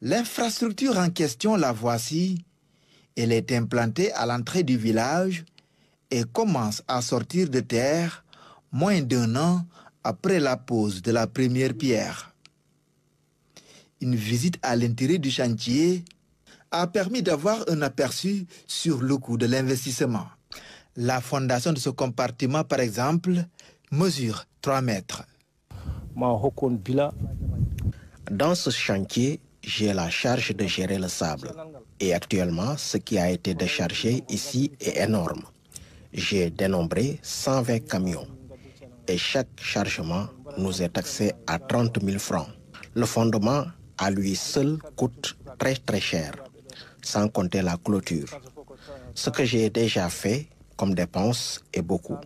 L'infrastructure en question, la voici. Elle est implantée à l'entrée du village et commence à sortir de terre moins d'1 an après la pose de la première pierre. Une visite à l'intérieur du chantier a permis d'avoir un aperçu sur le coût de l'investissement. La fondation de ce compartiment, par exemple, mesure 3 mètres. Dans ce chantier, j'ai la charge de gérer le sable. Et actuellement, ce qui a été déchargé ici est énorme. J'ai dénombré 120 camions. Et chaque chargement nous est taxé à 30 000 francs. Le fondement, à lui seul, coûte très cher, sans compter la clôture. Ce que j'ai déjà fait comme dépense est beaucoup.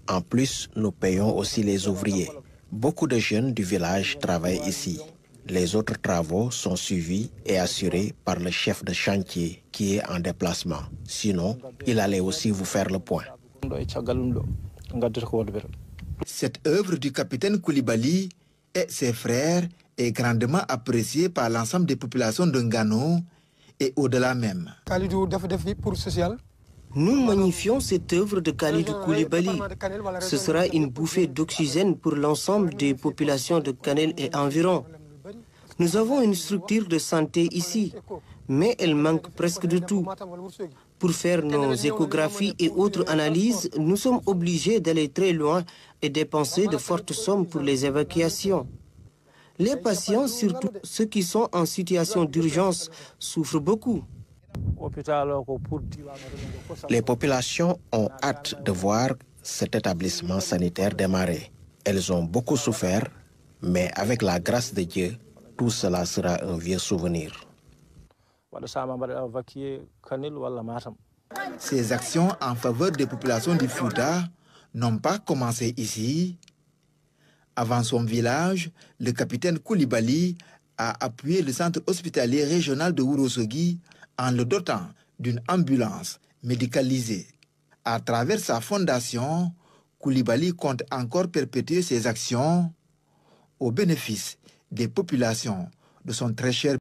En plus, nous payons aussi les ouvriers. Beaucoup de jeunes du village travaillent ici. Les autres travaux sont suivis et assurés par le chef de chantier qui est en déplacement. Sinon, il allait aussi vous faire le point. Cette œuvre du capitaine Koulibaly et ses frères est grandement appréciée par l'ensemble des populations de Ngano et au-delà même. Nous magnifions cette œuvre de Khalidou Koulibaly. Ce sera une bouffée d'oxygène pour l'ensemble des populations de Kanel et environ. Nous avons une structure de santé ici, mais elle manque presque de tout. Pour faire nos échographies et autres analyses, nous sommes obligés d'aller très loin et dépenser de fortes sommes pour les évacuations. Les patients, surtout ceux qui sont en situation d'urgence, souffrent beaucoup. Les populations ont hâte de voir cet établissement sanitaire démarrer. Elles ont beaucoup souffert, mais avec la grâce de Dieu, tout cela sera un vieux souvenir. Ces actions en faveur des populations du Fouta n'ont pas commencé ici. Avant son village, le capitaine Koulibaly a appuyé le centre hospitalier régional de Ourossogui en le dotant d'une ambulance médicalisée. À travers sa fondation, Koulibaly compte encore perpétuer ses actions au bénéfice des populations de son très cher